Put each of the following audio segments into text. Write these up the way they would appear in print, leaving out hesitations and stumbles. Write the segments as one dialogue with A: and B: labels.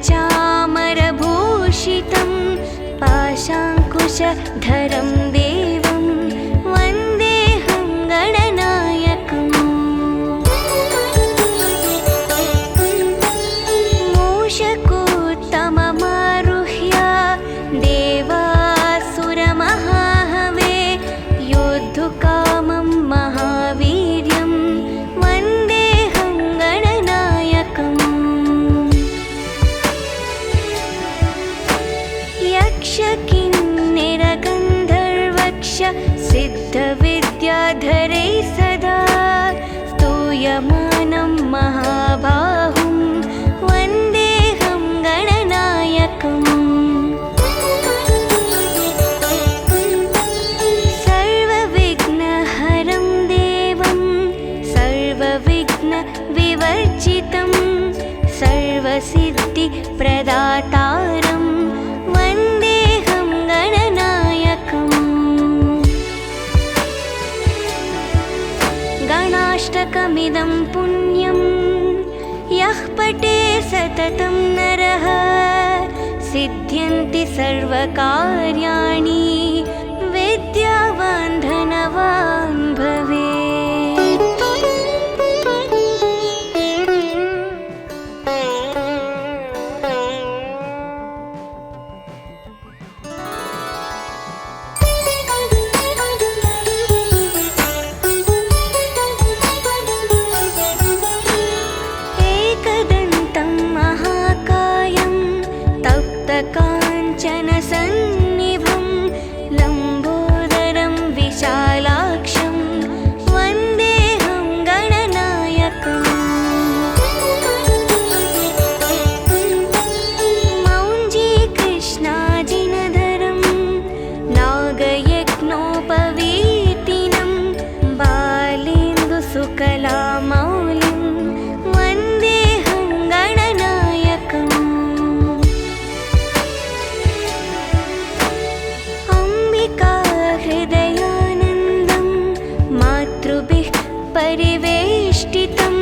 A: कर्णचामरभूषितं पाशाङ्कुशधरं देवं वन्देऽहं गणनायकम् मूषकोत्तममारुह्य देवासुरमहाहवे योद्धुकामं महावीर्यं वन्देऽहं गणनायकम् यक्षकिन्निरगन्धर्वक्ष सिद्धविद्याधरैः सदा स्तूयमानं महाबाहुं वन्देऽहं गणनायकम् सर्वविघ्नहरं देवं सर्वविघ्नविवर्जितं सर्वसिद्धिप्रदातारं वन्देऽहं गणनायकम् गणाष्टकमिदं पुण्यं यः पठे सततं नरः सिद्ध्यन्ति सर्वकार्याणि विद्यावान् धनवान् भवेत्। एकदन्तं महाकायं तप्तकाञ्चनसन्निभं लम्बोदरं विशालाक्षं वन्देऽहं गणनायकम् मौञ्जीकृष्णाजिनधरं नागयज्ञोपवीतिनं बालेन्दुसुकलामौलिं वन्देऽहं गणनायकम् अम्बिकाहृदयानन्दं मातृभिः परिवेष्टितं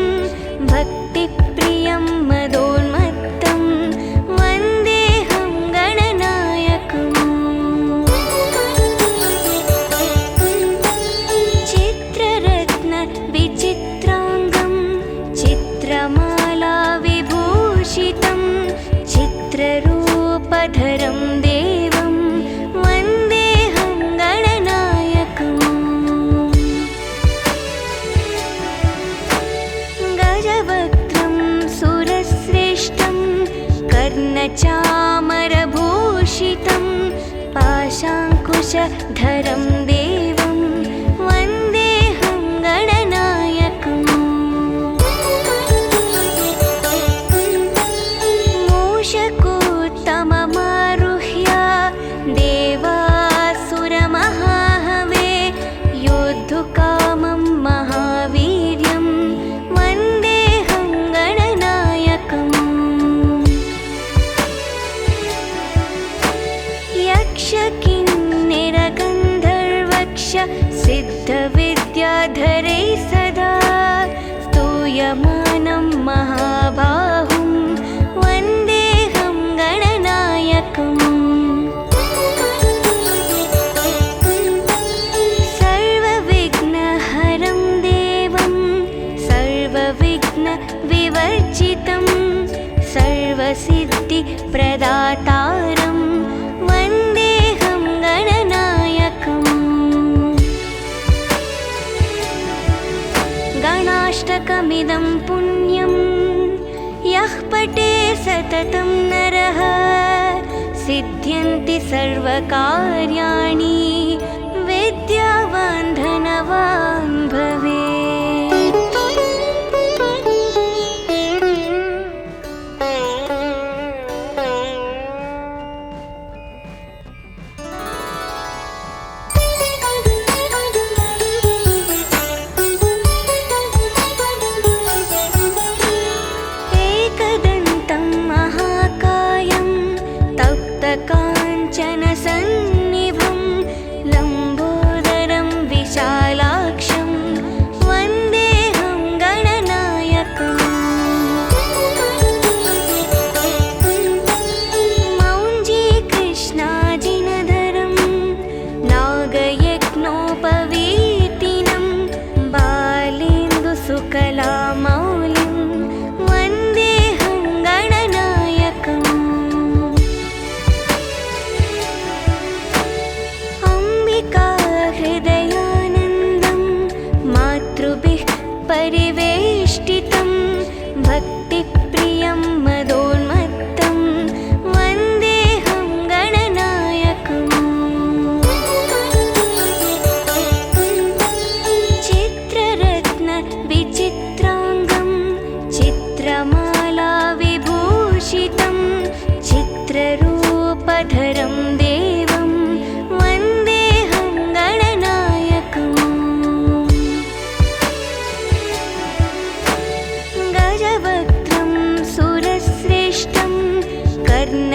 A: भक्तिप्रियं मदोन्मत्तं वन्देऽहं गणनायकम् चित्ररत्नविचित्राङ्गं चित्रमालाविभूषितं चित्ररूपधरं देवं वन्देऽहं गणनायकम् गजवक्त्रं सुरश्रेष्ठं कर्णचामरभूषितं पाशाङ्कुशधरं देवं वन्देऽहं गणनायकम् मूषकोत्तममारुह्य देवासुरमहाहवे योद्धुकामं महावीर्यं वन्देऽहं गणनायकम् यक्षकिन्निरगन्धर्वक्ष सिद्धविद्याधरैः सदा स्तूयमानं महाबाहुं वन्देऽहं गणनायकम् सर्वविघ्नहरं देवं सर्वविघ्नविवर्जितं सर्वसिद्धिप्रदातारं वन्देऽहं गणनायकम् गणाष्टकमिदं पुण्यं यः पठे सततं नरः सिद्ध्यन्ति सर्वकार्याणि विद्यावान् धनवान् भवेत्। एकदन्तं महाकायं तप्तकाञ्चनसन्निभं लम्बोदरं विशालाक्षं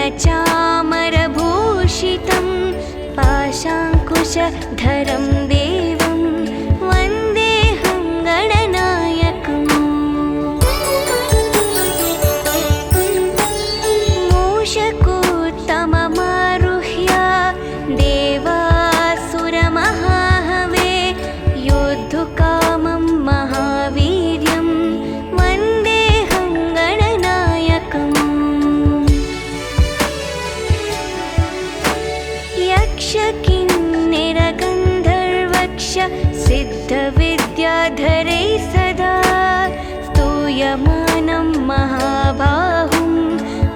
A: कर्णचामरभूषितं पाशाङ्कुशधरं देवं वन्देऽहं गणनायकम् मूषकोत्तममारुह्य देवासुरमहाहवे योद्धुकामं महावीर्यं वन्देऽहं गणनायकम् यक्षकिन्निरगन्धर्वक्ष सिद्धविद्याधरैः सदा स्तूयमानं महाबाहुं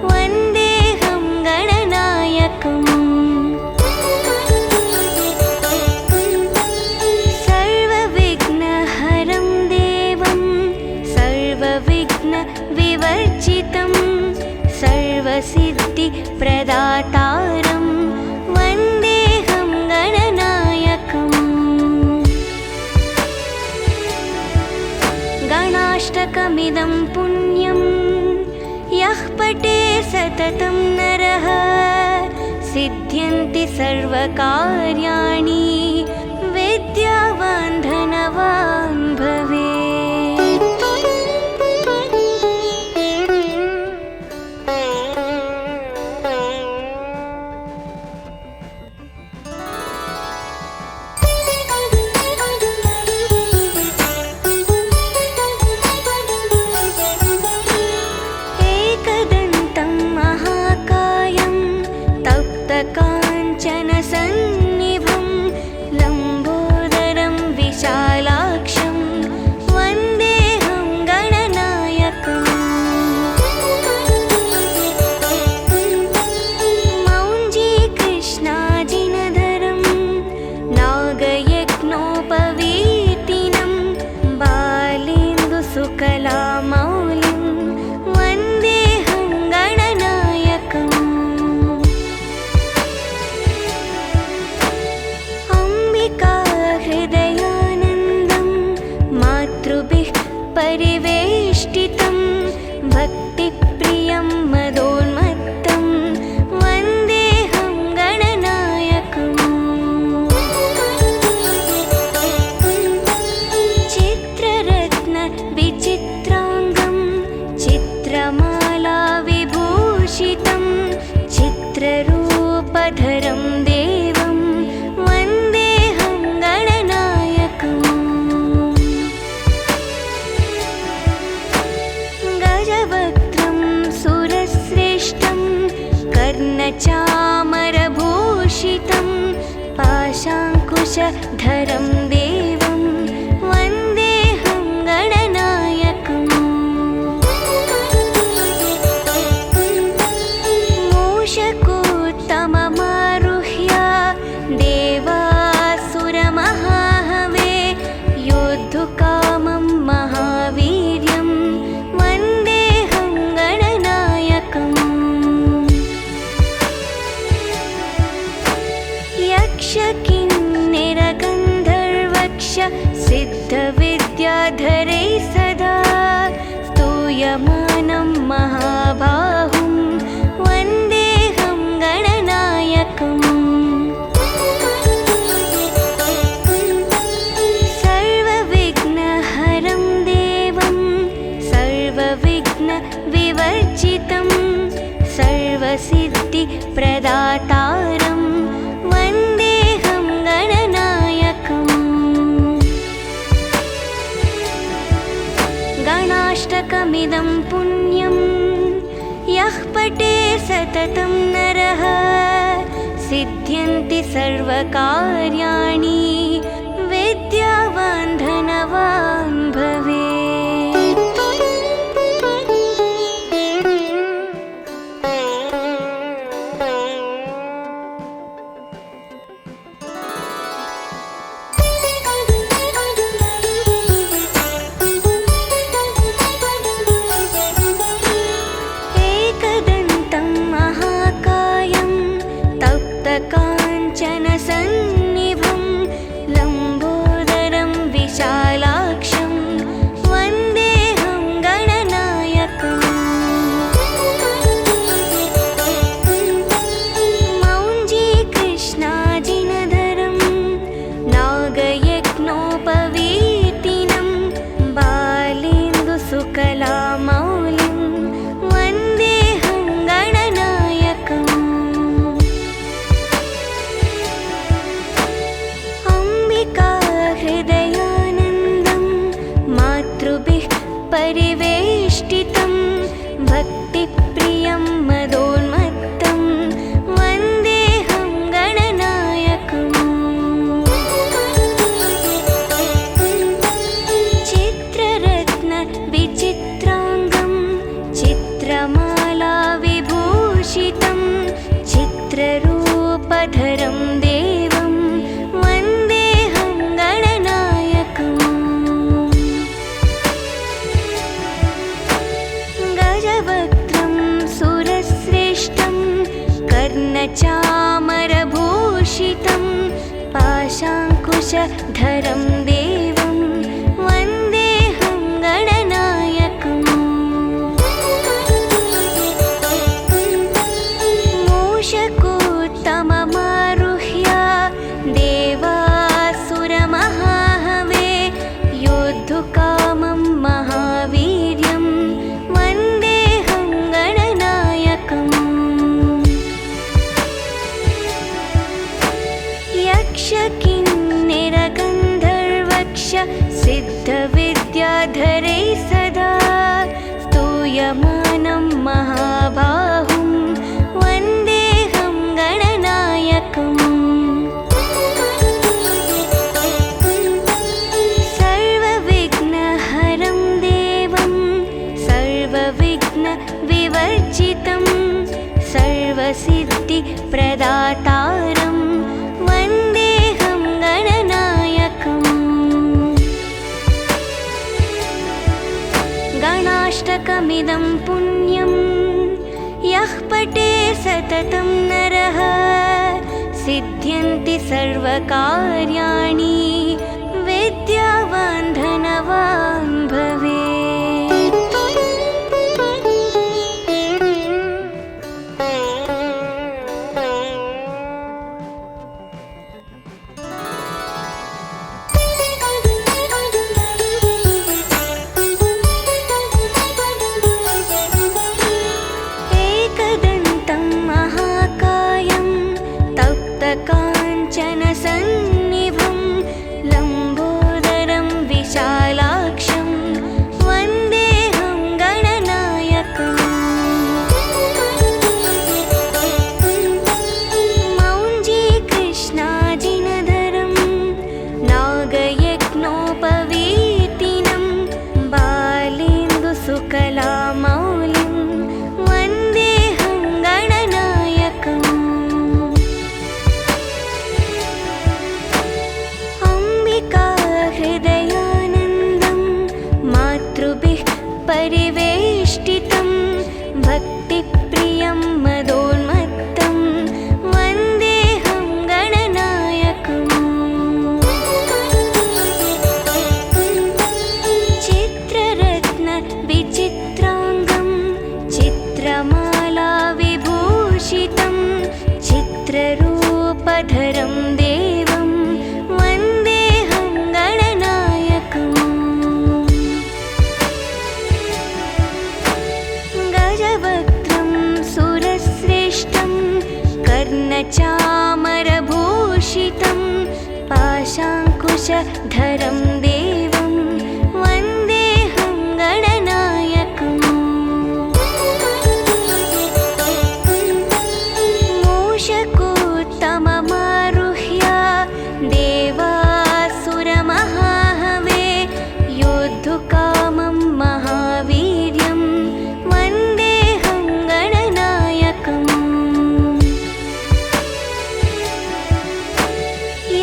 A: वन्देऽहं गणनायकम् सर्वविघ्नहरं देवं सर्वविघ्नविवर्जितं सर्वसिद्धिप्रदातारं वन्देऽहं गणनायकम् गणाष्टकमिदं पुण्यं यः पठे सततं नरः सिद्ध्यन्ति सर्वकार्याणि विद्यावान् धनवान् भवेत्। एकदन्तं महाकायं तप्तकाञ्चनसन्निभं लम्बोदरं विशालाक्षं वन्देऽहं गणनायकम् मौञ्जीकृष्णाजिनधरं नागयज्ञोपवीतिनं बालेन्दुसुकलामौलिं वन्देऽहं गणनायकम् अम्बिकाहृदयानन्दं मातृभिः परिवेष्टितं भक्तिप्रियं मदोन्मत्तं वन्देऽहं गणनायकम् चित्ररत्नविचित्राङ्गं चित्रमालाविभूषितं चित्ररूपधरं देवं वन्देऽहं गणनायकम् गजवक्त्रं सुरश्रेष्ठं कर्णचामरभूषितं पाशाङ्कुशधरं देवं वन्देऽहं गणनायकम् मूषकोत्तममारुह्य देवासुरमहाहवे योद्धुकामं महावीर्यं वन्देऽहं गणनायकम् यक्षकिन्निरगन्धर्वक्ष सिद्धविद्याधरैः सदा स्तूयमानं महाबाहुं वन्देऽहं गणनायकम् सर्वविघ्नहरं देवं सर्वविघ्नविवर्जितं सर्वसिद्धिप्रदातारं वन्देऽहं गणनायकम् गणाष्टकमिदं पुण्यं यः पठे सततं नरः सिद्ध्यन्ति सर्वकार्याणि विद्यावान् धनवान् भवेत्। एकदन्तं महाकायं तप्तकाञ्चनसन्निभं लम्बोदरं विशालाक्षं चित्रमलङ्कारभूषितं चित्ररूपधरं देवं वन्देऽहं गणनायकम् गजवक्त्रं सुरश्रेष्ठं कर्णचामरभूषितं पाशाङ्कुशधरं देवं वन्देऽहं गणनायकम् मूषकोत्तममारुह्य देवासुरमहाहवे योद्धुकामं महावीर्यं वन्देऽहं गणनायकम् यक्षकिन्निरगन्धर्वक्ष सिद्धविद्याधरैः सदा स्तूयमानं महाबाहुं वन्देऽहं गणनायकम् सर्वविघ्नहरं देवं सर्वविघ्नविवर्जितं सर्वसिद्धिप्रदातारं वन्देऽहं गणनायकम् गणाष्टकमिदं पुण्यं यः पठे सततं नरः सिद्ध्यन्ति सर्वकार्याणि विद्यावान् धनवान् भवेत्। एकदन्तं महाकायं तप्तकाञ्चनसन्निभं लम्बोदरं विशालाक्षं वन्देऽहं गणनायकम् मौञ्जीकृष्णाजिनधरं नागयज्ञोपवीतिनं बालेन्दुसुकलामौलिं वन्देऽहं गणनायकम् अम्बिकाहृदयानन्दं मातृभिः परिवेष्टितं भक्तिप्रियं मदोन्मत्तं वन्देऽहं गणनायकम् चित्ररत्नविचित्राङ्गं चित्रमालाविभूषितं चित्ररूपधरं देवं वन्देऽहं गणनायकम् गजवक्त्रं सुरश्रेष्ठं कर्णचामरभूषितं पाशाङ्कुशधरं देवं वन्देऽहं गणनायकम् मूषकोत्तममारुह्य देवासुरमहाहवे योद्धुकामं महावीर्यं वन्देऽहं गणनायकम्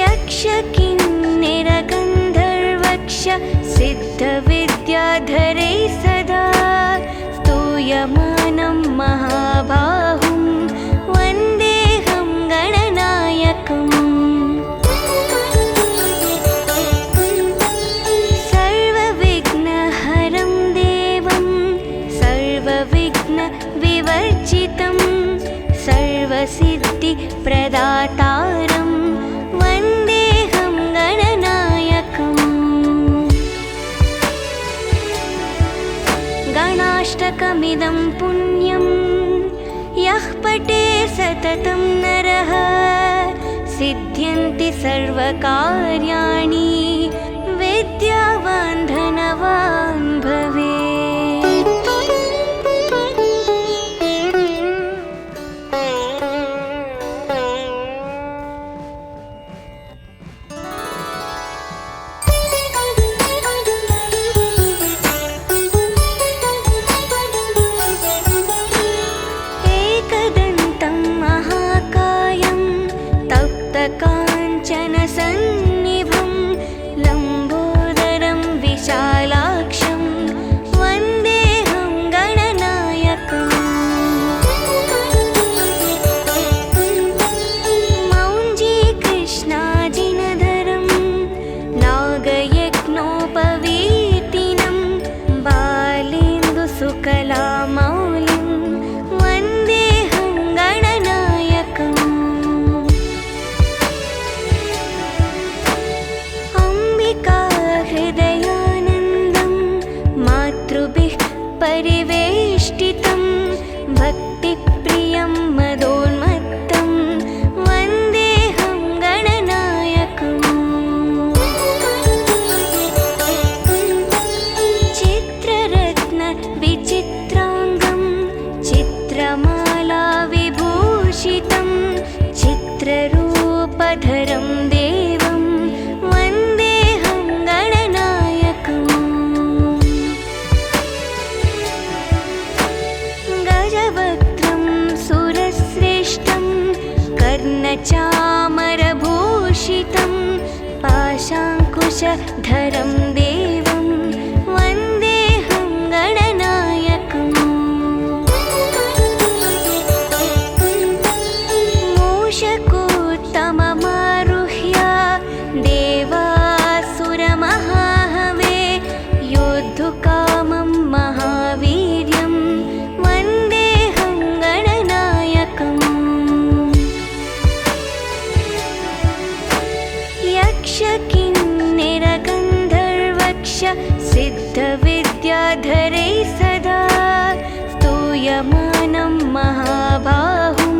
A: यक्षकिन्निरगन्धर्वक्ष सिद्धविद्याधरैः सदा स्तूयमानं महाबाहुं वन्देऽहं गणनायकम् सर्वविघ्नहरं देवं सर्वविघ्नविवर्जितं सर्वसिद्धिप्रदातारं वन्देऽहं गणनायकम् गणाष्टकमिदं पुण्यं यः पठे सततं नरः सिद्ध्यन्ति सर्वकार्याणि विद्यावान् धनवान् भवेत्। एकदन्तं प्रियं मदोन्मत्तं वन्देऽहं गणनायकम् चित्ररत्न विचित्राङ्गं चित्रमाला विभूषितं चित्ररूपधरं देवं वन्देऽहं गणनायकम् गजवक्त्रं सुरश्रेष्ठं कर्णचामरभूषितं पाशाङ्कुशधरं देवं वन्देऽहं गणनायकम् मूषकोत्तममारुह्य देवासुरमहाहवे योद्धुकामं महावीर्यं वन्देऽहं गणनायकम् यक्षकिन्निरगन्धर्वक्ष सिद्धविद्याधरैः सदा स्तूयमानं महाबाहुं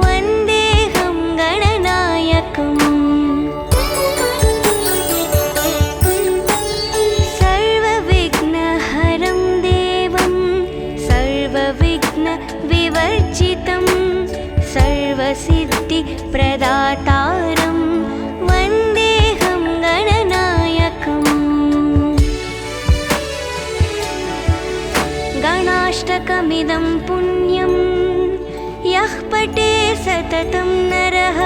A: वन्देऽहं गणनायकम् सर्वविघ्नहरं देवं सर्वविघ्नविवर्जितं सर्वसिद्धिप्रदातारं वन्देऽहं गणनायकम् गणाष्टकमिदं पुण्यं यः पठे सततं नरः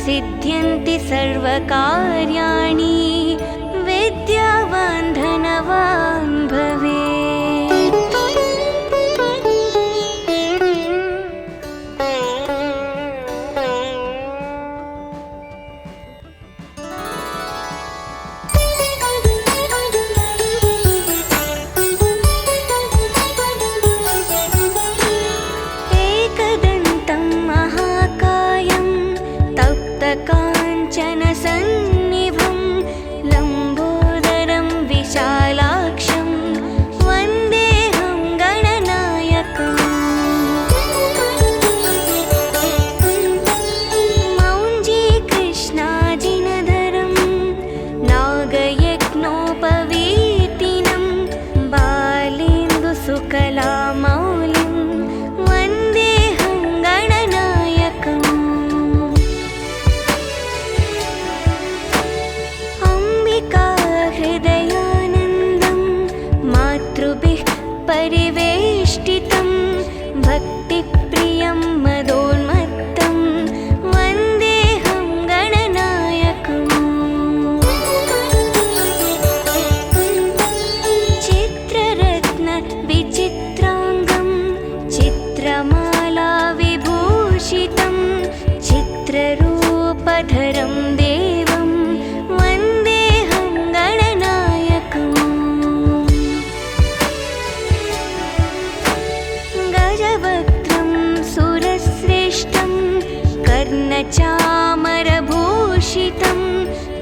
A: सिद्ध्यन्ति सर्वकार्याणि विद्यावान् धनवान् भवेत्। एकदन्तं महाकायं तप्तकाञ्चनसन्निभं लम्बोदरं विशालाक्षं वन्देऽहं गणनायकम् मौञ्जीकृष्णाजिनधरं नागयज्ञोपवीतिनं बालेन्दुसुकलामौलिं वन्देऽहं गणनायकम् अम्बिकाहृदयानन्दं मातृभिः परिवेष्टितं भक्तिप्रियं मदोन्मत्तं वन्देऽहं गणनायकम् चित्ररत्न विचित्राङ्गं चित्रमाला विभूषितं चित्ररूपधरं देवं वन्देऽहं गणनायकम् गजवक्त्रं सुरश्रेष्ठं कर्णचामरभूषितं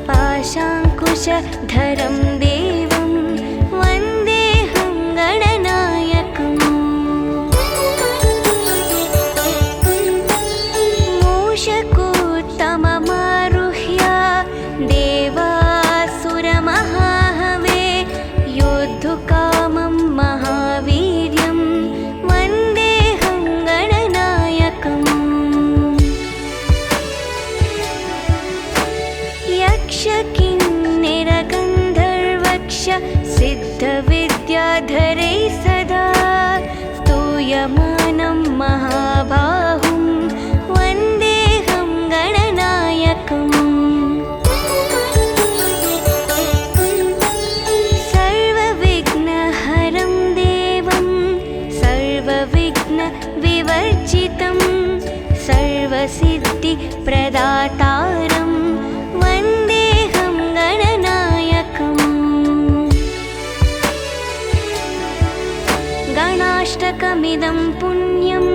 A: पाशाङ्कुशधरं देवं वन्देऽहं गणनायकम् मूषकोत्तममारुह्य देवासुरमहाहवे योद्धुकामं महावीर्यं वन्देऽहं गणनायकम् यक्षकिन्निरगन्धर्वक्ष सिद्धविद्याधरैः सदा स्तूयमानं महाबाहुं वन्देऽहं गणनायकम् सर्वविघ्नहरं देवं सर्वविघ्नविवर्जितं सर्वसिद्धिप्रदातारं वन्देऽहं गणनायकम् गणाष्टकमिदं पुण्यं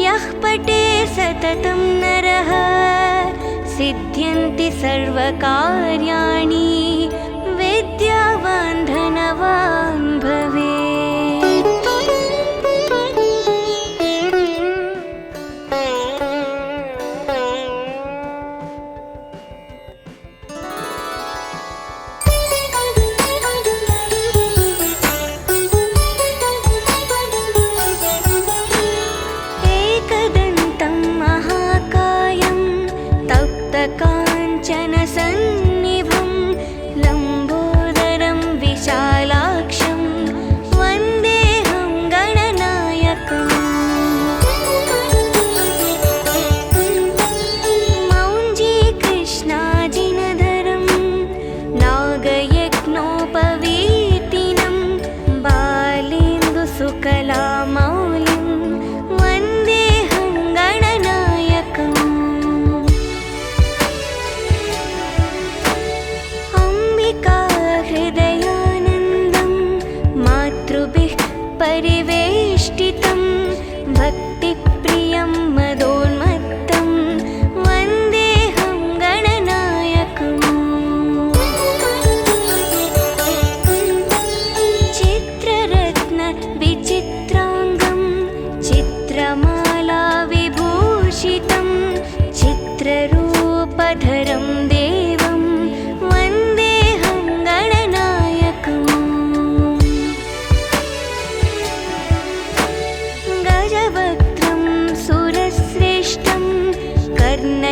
A: यः पठे सततं नरः सिद्ध्यन्ति सर्वकार्याणि विद्यावान् धनवान् भवेत्।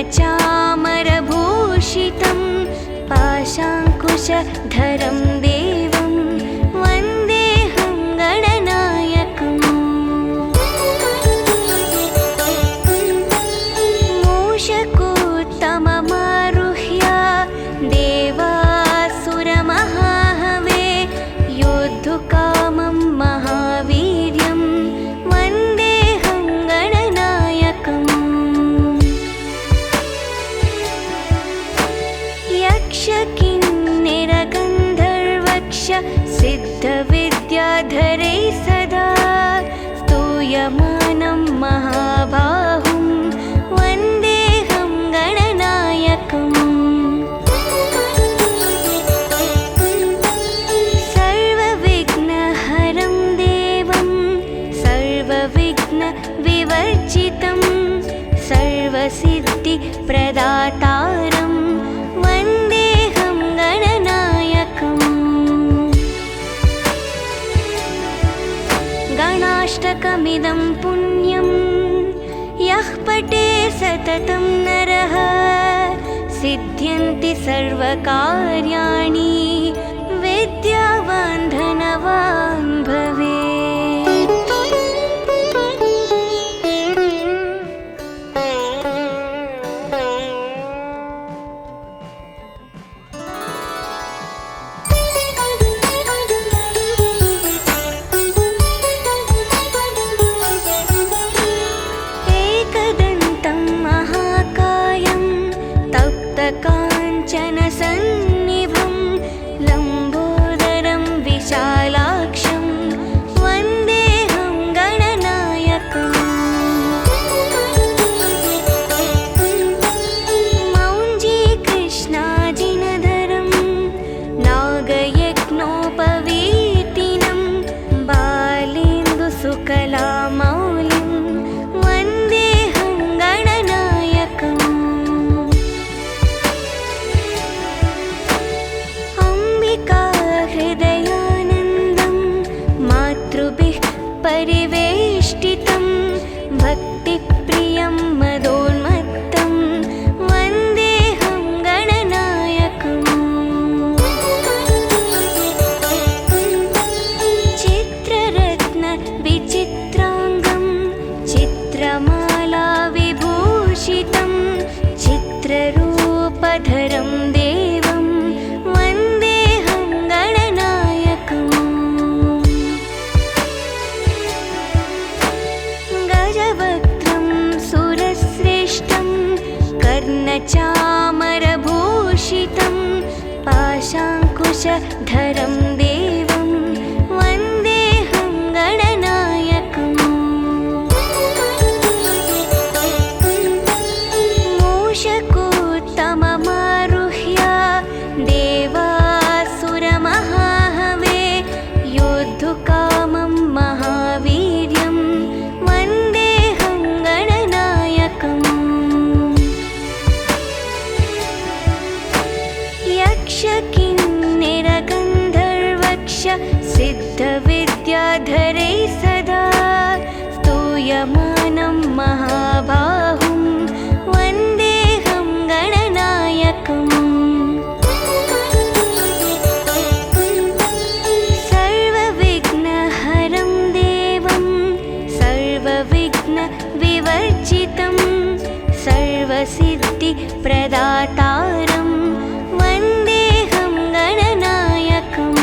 A: कर्णचामरभूषितं पाशाङ्कुशधरं देवं वन्देऽहं गणनायकम् मूषकोत्तममारुह्य देवासुरमहाहवे योद्धुकामं महावीर्यं वन्देऽहं गणनायकम् यक्षकिन्निरगन्धर्वक्ष सिद्धविद्याधरै सदा स्तूयमानं महाबाहुं वन्देऽहं गणनायकम् सर्वविघ्नहरं देवं सर्वविघ्नविवर्जितं सर्वसिद्धिप्रदातारं वन्देऽहं गणनायकम् गणाष्टकमिदं पुण्यं यः पठे सततं नरः सिद्ध्यन्ति सर्वकार्याणि विद्यावान् धनवान् भवेत्। एकदन्तं महाकायं तप्तकाञ्चनसन्निभं लम्बोदरं विशालाक्षं वन्देऽहं गणनायकम् मौञ्जीकृष्णाजिनधरं नागयज्ञोपवीतिनं बालेन्दुसुकलामौलिं वन्देऽहं गणनायकम् अम्बिकाहृदयानन्दं मातृभिः परिवेष्टितं भक्तिप्रियं मदोन्मत्तं वन्देऽहं गणनायकम् चित्ररत्नविचित्राङ्गं चित्रमालाविभूषितं चित्ररूपधरं देवं वन्देऽहं गणनायकम् गजवक्त्रं सुरश्रेष्ठं कर्णचामरभूषितं पाशाङ्कुशधरं देवं वन्देऽहं गणनायकम् मूषकोत्तममारुह्य देवासुरमहाहवे योद्धुकामं महावीर्यं वन्देऽहं गणनायकम् यक्षकिन्निरगन्धर्वक्ष सिद्धविद्याधरै सदा स्तूयमानं महाबाहुं वन्देऽहं गणनायकम् सर्वविघ्नहरं देवं सर्वविघ्नविवर्जितं सर्वसिद्धिप्रदातारं वन्देऽहं गणनायकम्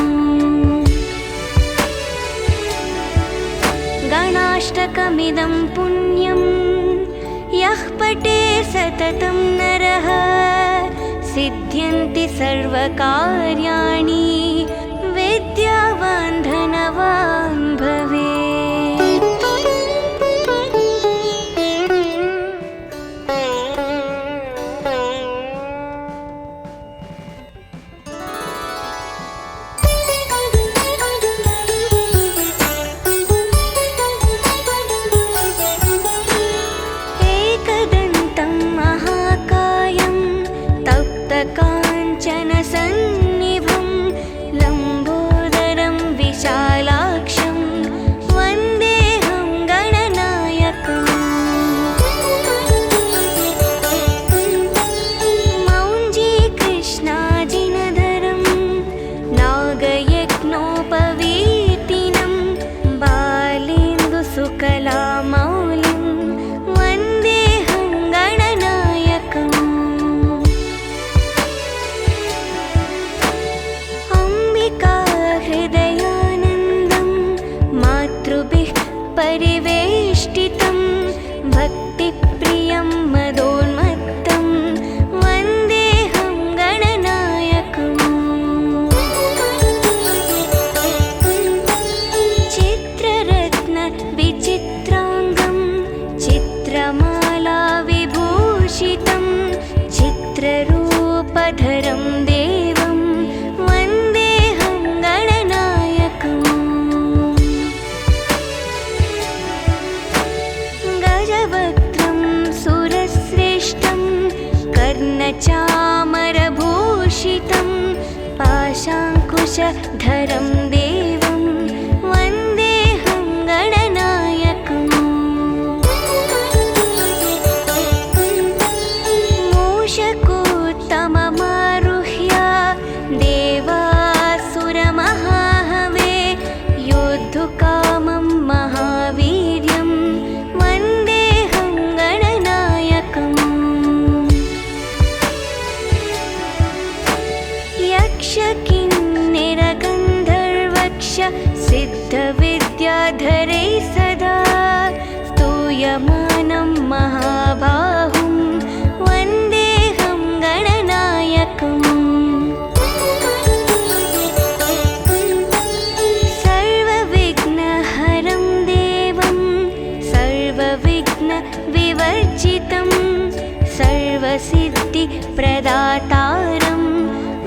A: गणाष्टकमिदं पुण्यं यः पठे सततं नरः सिद्ध्यन्ति सर्वकार्याणि विद्यावान् धनवान् भवेत्। एकदन्तं महाकायं तप्तकाञ्चनसन्निभं लम्बोदरं विशालाक्षं कर्णचामरभूषितं पाशाङ्कुशधरं देवं वन्देऽहं गणनायकम् मूषकोत्तममारुह्य देवासुरमहाहवे योद्धुकामं महावीर्यं वन्देऽहं गणनायकम् यक्षकिन्निरगन्धर्वक्ष सिद्धविद्याधरैः सदा स्तूयमानं महाबाहुं वन्देऽहं गणनायकम् सर्वविघ्नहरं देवं सर्वविघ्नविवर्जितं सर्वसिद्धिप्रदातारं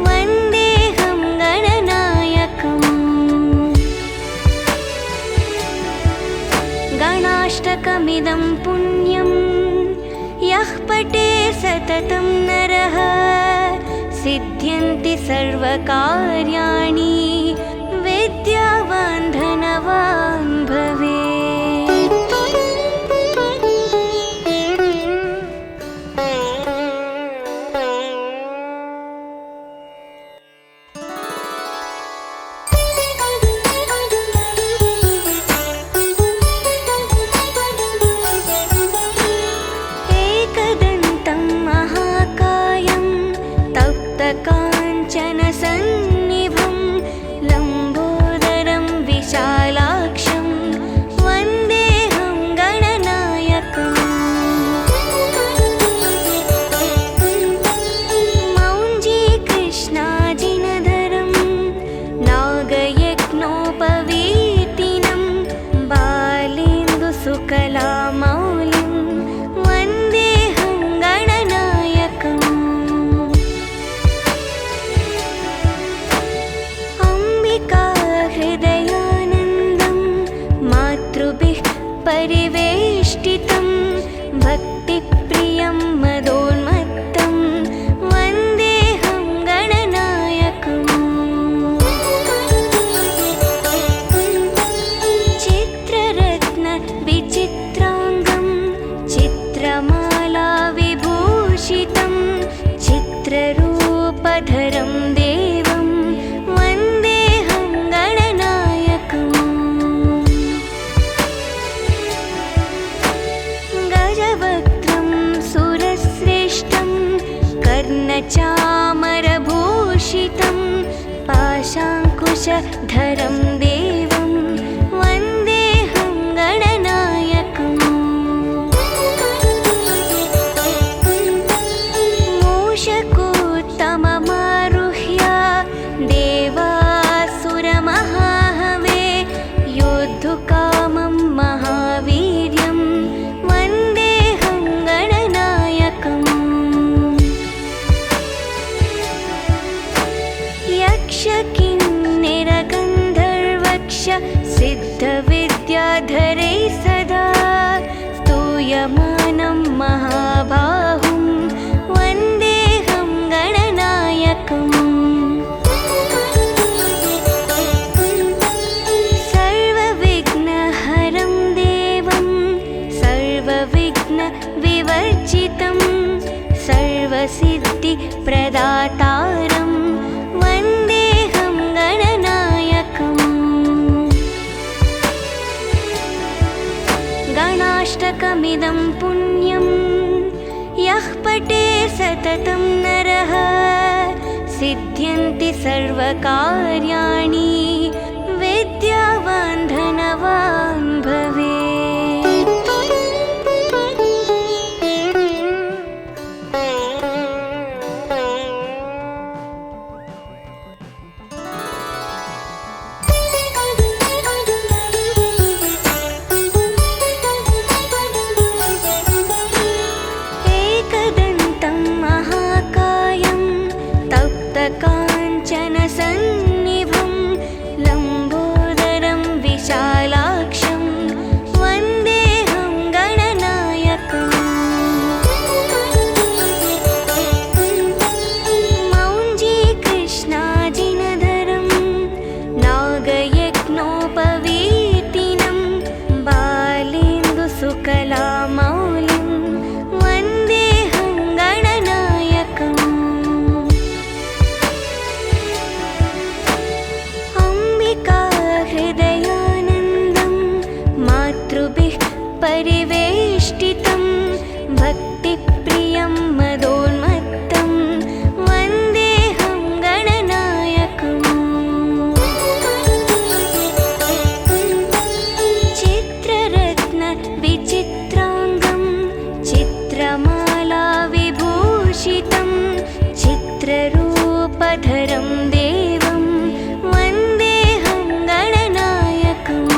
A: वन्देऽहं गणनायकम् गणाष्टकमिदं पुण्यं यः पठे सततं नरः सिद्ध्यन्ति सर्वकार्याणि विद्यावान् धनवान् भवेत्। एकदन्तं महाकायं तप्तकाञ्चनसन्निभं लम्बोदरं विशालाक्षं वन्देऽहं गणनायकम् मौञ्जीकृष्णाजिनधरं नागयज्ञोपवीतिनं बालेन्दुसुकलामौलिं वन्देऽहं गणनायकम् अम्बिकाहृदयानन्दं मातृभिः परिवेष्टितं भक्तिप्रियं मदोन्मत्तं वन्देऽहं गणनायकम् चित्ररत्नविचित्राङ्गं चित्रमालाविभूषितं चित्ररूपधरं देवं वन्देऽहं गणनायकम् गजवक्त्रं सुरश्रेष्ठं कर्णचामरभूषितं पाशाङ्कुशधरं देवं वन्देऽहं गणनायकम् मूषकोत्तममारुह्य देवासुरमहाहवे योद्धुकामं महावीर्यं वन्देऽहं गणनायकम् यक्षकिन्निरगन्धर्वक्ष सिद्धविद्याधरैः सदा स्तूयमानं महाबाहुं वन्देऽहं गणनायकम् सर्वविघ्नहरं देवं सर्वविघ्नविवर्जितं सर्वसिद्धिप्रदातारं वन्देऽहं गणनायकम् गणाष्टकमिदं पुण्यं यः पठे सततं नरः सिद्ध्यन्ति सर्वकार्याणि विद्यावान् धनवान् भवेत्। एकदन्तं महाकायं तप्तकाञ्चनसन्निभं लम्बोदरं विशालाक्षं सकलामौलिं वन्देऽहं गणनायकम् अम्बिका हृदयानन्दं मातृभिः परिवेष्टितं भक्तिप्रियं मदोन्मत्तं वन्देऽहं गणनायकम् चित्ररत्नविचित्राङ्गं चित्रमाला विभूषितं चित्ररूपधरं देवं वन्देऽहं गणनायकम्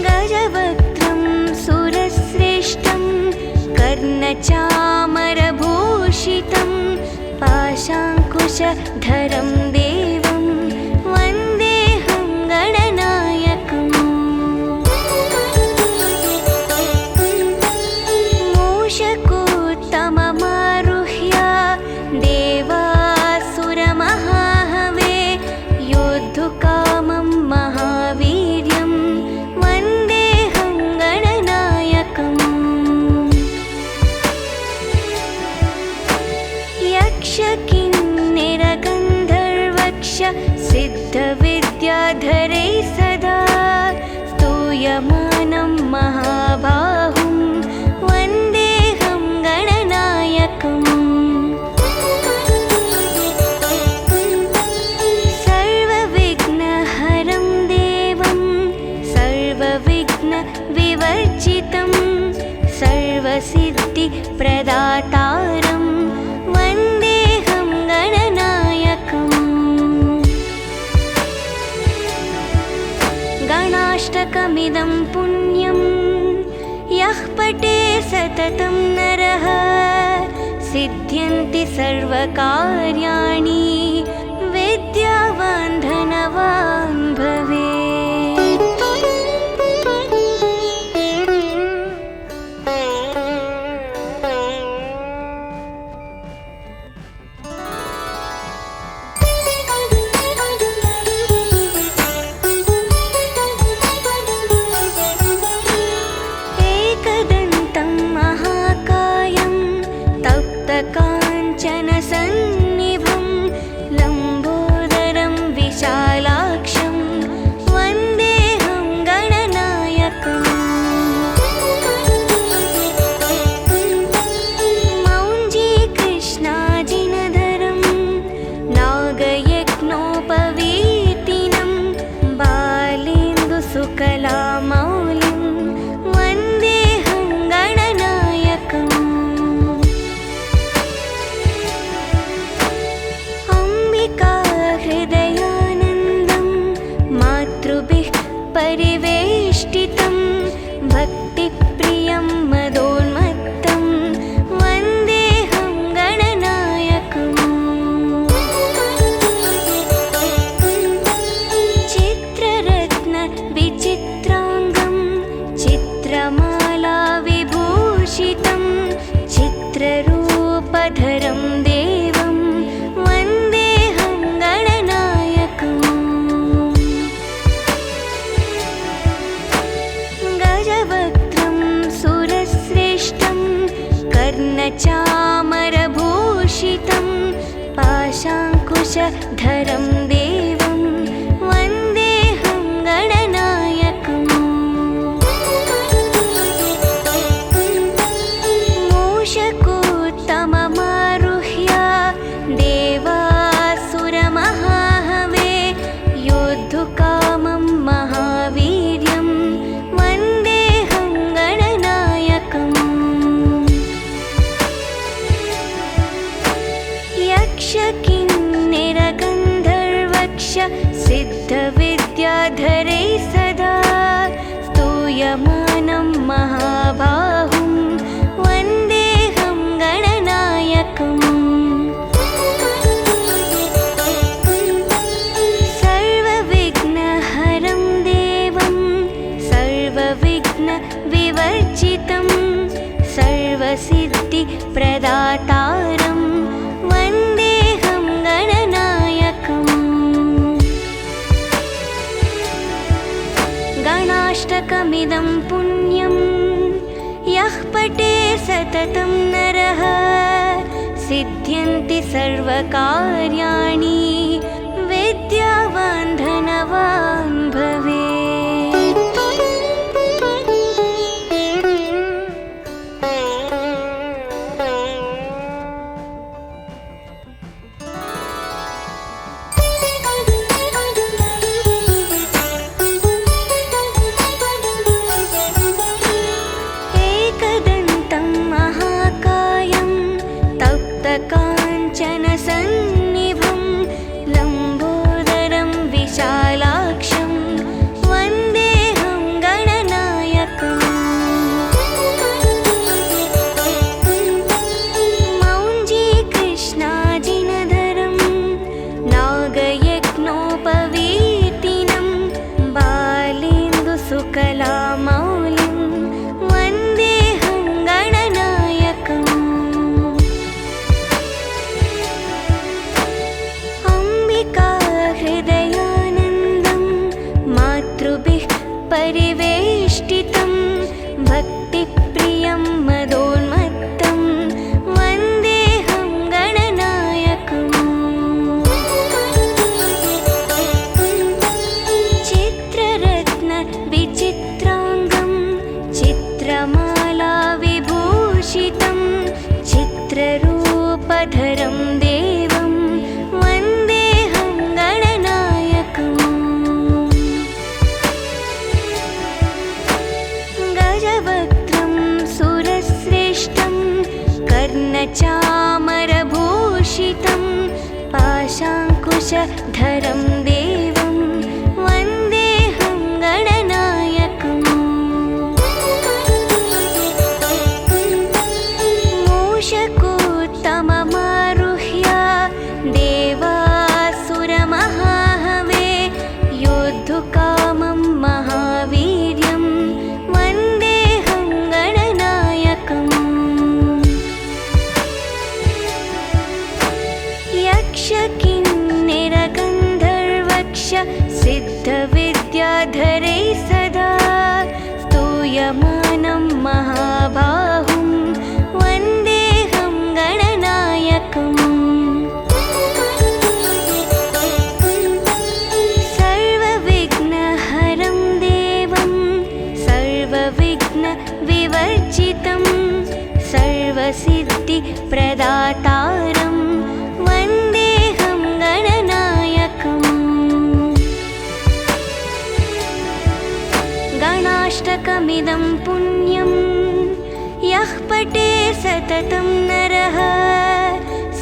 A: गजवक्त्रं सुरश्रेष्ठं कर्णचामरभूषितं पाशाङ्कुशधरं देवं वन्देऽहं गणनायकम् मूषकोत्तममारुह्य देवासुरमहाहवे योद्धुकामं महावीर्यं वन्देऽहं गणनायकम् यक्षकिन्निरगन्धर्वक्ष सिद्धविद्याधरैः सदा स्तूयमानं महाबाहुं वन्देऽहं गणनायकम् सर्वविघ्नहरं देवं सर्वविघ्नविवर्जितं सर्वसिद्धिप्रदातारं वन्देऽहं गणनायकम् गणाष्टकमिदं पुण्यं यः पठे सततं नरः सिद्ध्यन्ति सर्वकार्याणि विद्यावान् धनवान् भवेत्। एकदन्तं महाकायं तप्तकाञ्चनसन्निभं लम्बोदरं विशालाक्षं वन्देऽहं गणनायकम् मौञ्जीकृष्णाजिनधरं नागयज्ञोपवीतिनं बालेन्दुसुकलामौलिं वन्देऽहं गणनायकम् अम्बिका हृदयानन्दं मातृभिः परिवेष्टितं भक्तिप्रियं मदोन्मत्तं वन्देऽहं गणनायकम् चित्ररत्नविचित्राङ्गं चित्रमाला विभूषितं चित्ररूपधरं देवं वन्देऽहं गणनायकम् गजवक्त्रं सुरश्रेष्ठं कर्णचामरभूषितं पाशाङ्कुशधरं देवं वन्देऽहं गणनायकम् मूषकोत्तममारुह्य देवासुरमहाहवे योद्धुकामं महावीर्यं वन्देऽहं गणनायकम् यक्षकिन्निरगन्धर्वक्ष सिद्धविद्याधरैः सदा स्तूयमानं महाबाहुं वन्देऽहं गणनायकम् सर्वविघ्नहरं देवं सर्वविघ्नविवर्जितं सर्वसिद्धिप्रदातारं वन्देऽहं गणनायकम् गणाष्टकमिदं पुण्यं यः पठे सततं नरः सिद्ध्यन्ति सर्वकार्याणि विद्यावान् धनवान् भवेत्। एकदन्तं महाकायं तप्तकाञ्चनसन्निभं लम्बोदरं विशालाक्षं वन्देऽहं गणनायकम्। मौञ्जीकृष्णाजिनधरं नागयज्ञोपवीतिनं बालेन्दुसुकलामौलिं वन्देऽहं गणनायकम्। अम्बिका हृदयानन्दं मातृभिः परिवेष्टितं भक्तिप्रियं मदोन्मत्तं वन्देऽहं गणनायकम्। चित्ररत्नविचित्राङ्गं चित्रमाला विभूषितं चित्ररूपधरं देवं वन्देऽहं गणनायकम्। गजवक्त्रं सुरश्रेष्ठं कर्णचामरभूषितं पाशाङ्कुशधरं देवं वन्देऽहं गणनायकम्। मूषकोत्तममारुह्य देवासुरमहाहवे योद्धुकामं महावीर्यं वन्देऽहं गणनायकम्। यक्षकिन्निरगन्धर्वक्ष सिद्धविद्याधरे सदा स्तूयमानं महाबाहुं वन्देऽहं गणनायकम्। सर्वविघ्नहरं देवं सर्वविघ्नविवर्जितं सर्वसिद्धिप्रदातारं वन्देऽहं गणनायकम्। गणाष्टकमिदं पुण्यं यः पठे सततं नरः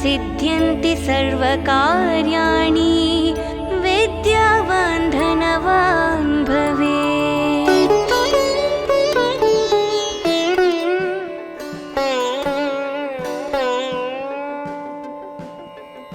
A: सिद्ध्यन्ति सर्वकार्याणि विद्यावान् धनवान् भवेत्।